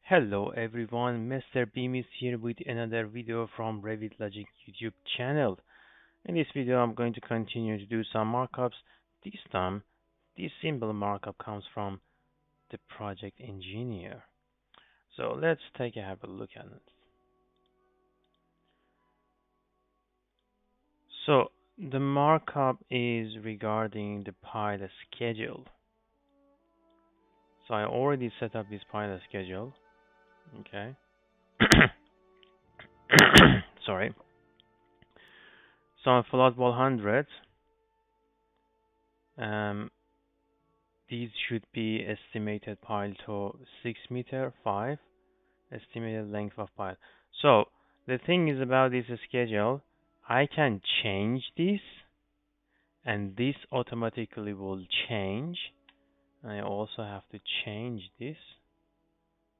Hello everyone, Mr. Beam is here with another video from Revit Logic YouTube channel. In this video I'm going to continue to do some markups. This time, this simple markup comes from the project engineer. So let's have a look at it. So the markup is regarding the pilot schedule. So I already set up this pilot schedule. Okay. Sorry. So on float 100, these should be estimated pile to 6 meter 5, estimated length of pile. So the thing is about this schedule, I can change this and this automatically will change. I also have to change this.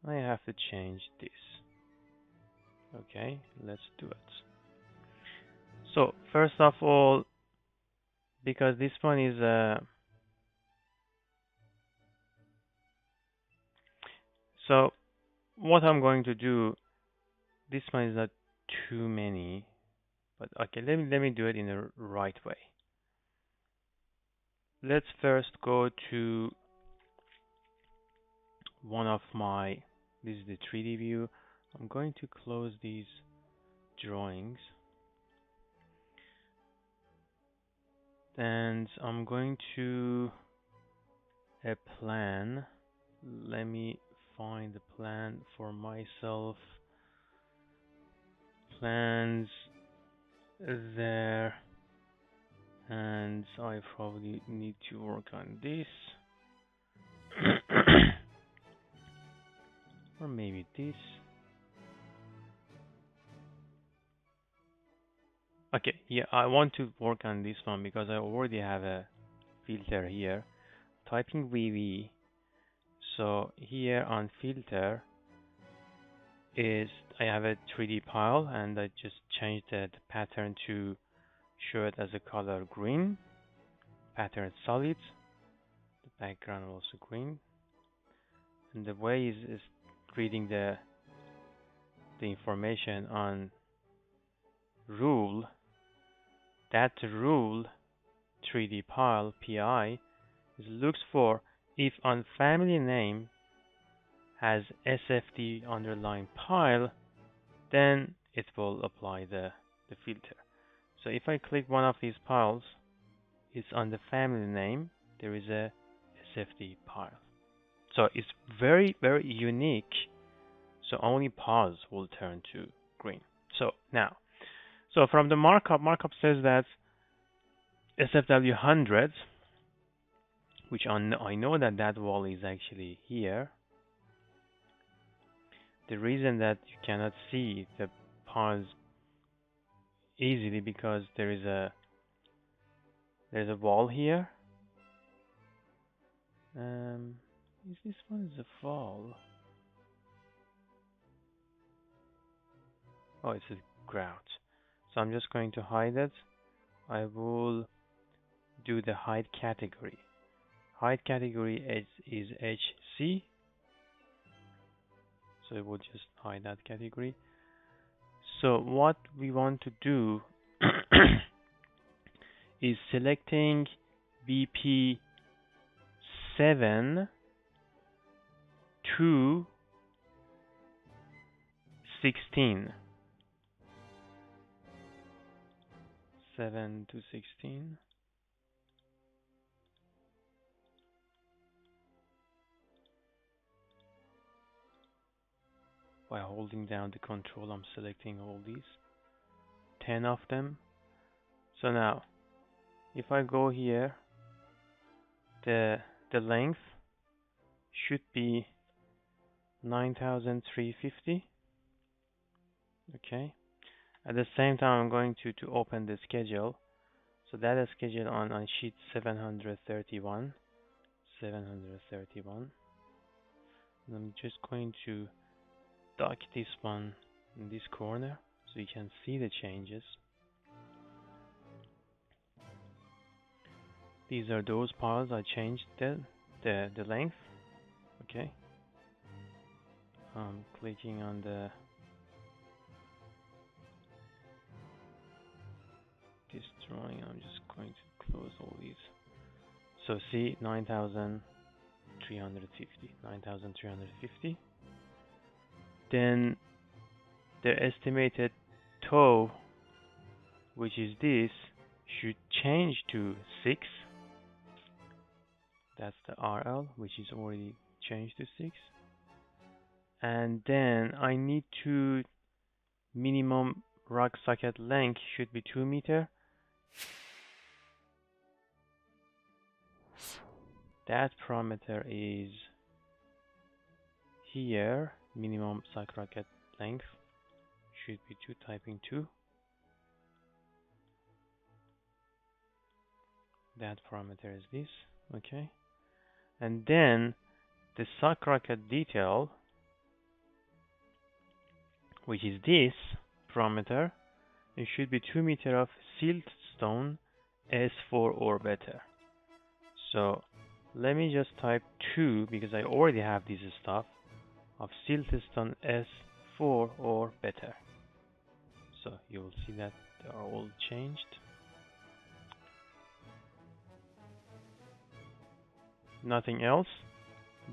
I have to change this. Okay, let's do it. So first of all, because this one is so what I'm going to do, this one is not too many, but okay, let me do it in the right way. Let's first go to one of my, this is the 3D view. I'm going to close these drawings and I'm going to a plan. Let me find the plan for myself. Plans there, and I probably need to work on this. Or maybe this. Okay, yeah, I want to work on this one because I already have a filter here. Typing VV. So here on filter is I have a 3D pile and I just changed the pattern to show it as a color green. Pattern solid. The background also green. And the way is reading the information on rule. That rule 3D pile PI looks for if on family name has SFD underline pile, then it will apply the filter. So if I click one of these piles, it's on the family name, there is a SFD pile. So it's very unique. So only piles will turn to green. So now, so from the markup says that SFW 100, which I know that wall is actually here. The reason that you cannot see the piles easily because there's a wall here. Is this one is a fall? Oh, it's a grout. So I'm just going to hide it. I will do the hide category. Hide category is HC. So it will just hide that category. So what we want to do is selecting BP 7 to 16. 7 to 16. By holding down the control, I'm selecting all these, 10 of them. So now, if I go here, the length should be 9,350. Okay. At the same time, I'm going to open the schedule. So that is scheduled on sheet 731. 731. And I'm just going to dock this one in this corner so you can see the changes. These are those piles I changed the length. Okay. I'm clicking on the this drawing. I'm just going to close all these. So see, 9,350, 9,350. Then the estimated toe, which is this, should change to 6. That's the RL, which is already changed to 6. And then I need to minimum rug socket length should be 2 meter. That parameter is here. Minimum socket length should be 2, typing 2. That parameter is this, okay? And then the socket detail, which is this parameter, it should be 2 meter of siltstone S4 or better. So let me just type 2 because I already have this stuff of siltstone S4 or better. So you will see that they are all changed. Nothing else.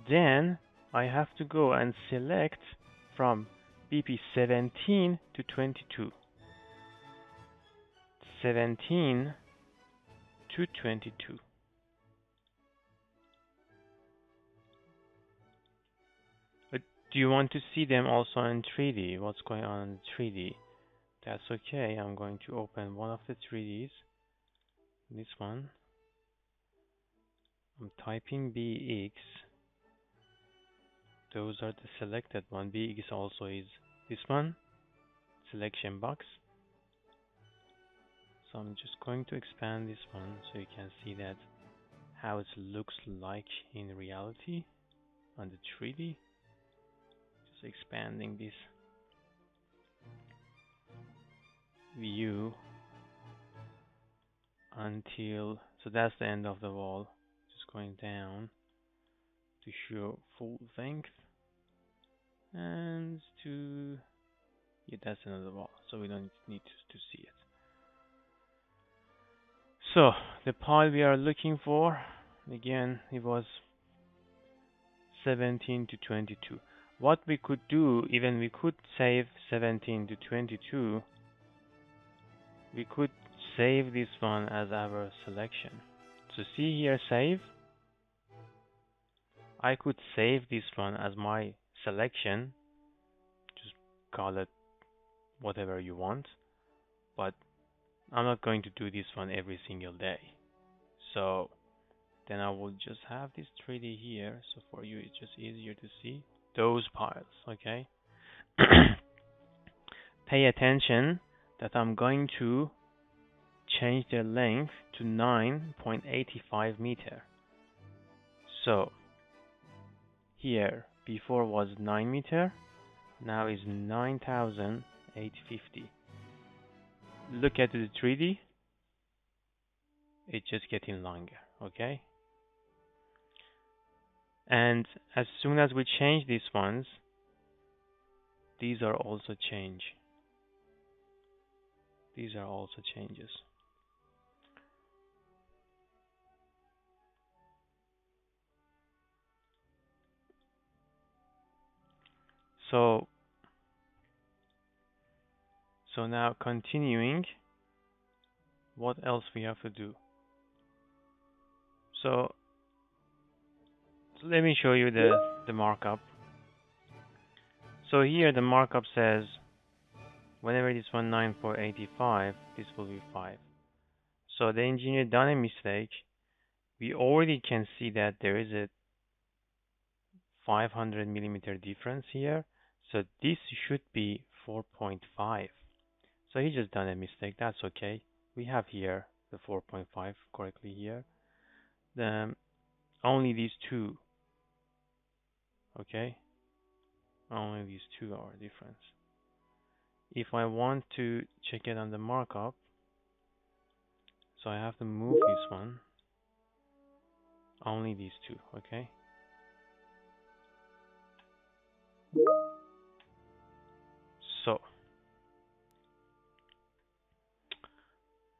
Then I have to go and select from BP 17 to 22. 17 to 22. But do you want to see them also in 3D? What's going on in 3D? That's okay. I'm going to open one of the 3Ds. This one. I'm typing BX. Those are the selected one. BX also is this one. Selection box. So I'm just going to expand this one so you can see that how it looks like in reality on the 3D. Just expanding this view until, so that's the end of the wall. Just going down to show full length and to, yeah, that's another wall, so we don't need to see it. So the pile we are looking for, again, it was 17 to 22. What we could do, even we could save 17 to 22, we could save this one as our selection. So see here, save. I could save this one as my selection. Just call it whatever you want. But I'm not going to do this one every single day. So then I will just have this 3D here. So for you, it's just easier to see those piles, okay? Pay attention that I'm going to change their length to 9.85 meter. So here before was 9 meter, now is 9,850. Look at the 3D, it's just getting longer, okay? And as soon as we change these ones, these are also change. These are also changes. So now continuing, what else we have to do? So let me show you the markup. So here the markup says whenever this one 9.85, this will be 5. So the engineer done a mistake. We already can see that there is a 500 millimeter difference here. So this should be 4.5. So he just done a mistake. That's okay. We have here the 4.5 correctly here. Only these two. Okay. Only these two are difference. If I want to check it on the markup, so I have to move this one. Only these two, okay?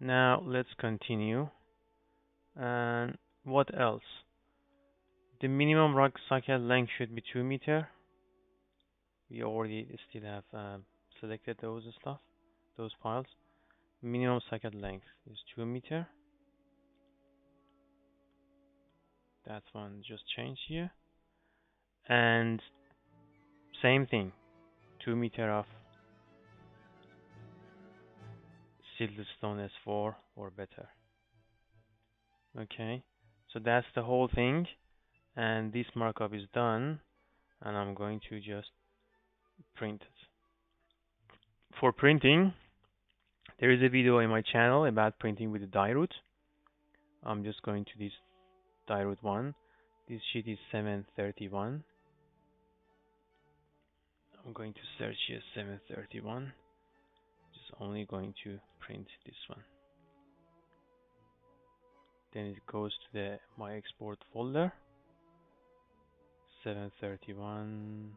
Now let's continue. And what else? The minimum rug socket length should be 2 meter. We already still have selected those stuff, those piles. Minimum socket length is 2 meter. That one just changed here. And same thing, 2 meter of siltstone S4 or better. Okay, so that's the whole thing. And this markup is done. And I'm going to just print it. For printing, there is a video in my channel about printing with the die root. I'm just going to this die root one. This sheet is 731. I'm going to search here 731. Just only going to print this one. Then it goes to the my export folder. 731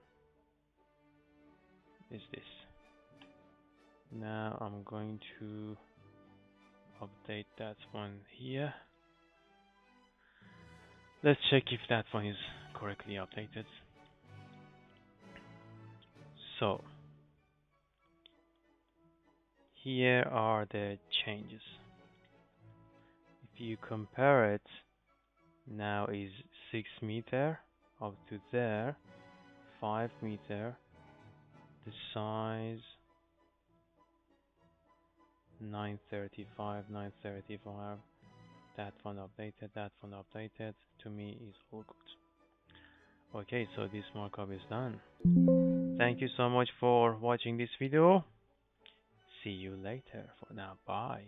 is this. Now I'm going to update that one here. Let's check if that one is correctly updated. So here are the changes. If you compare it, now is 6 meter up to there, 5 meter, the size 935, 935, that one updated, that one updated, to me is all good. Okay, so this markup is done. Thank you so much for watching this video. See you later. For now, bye.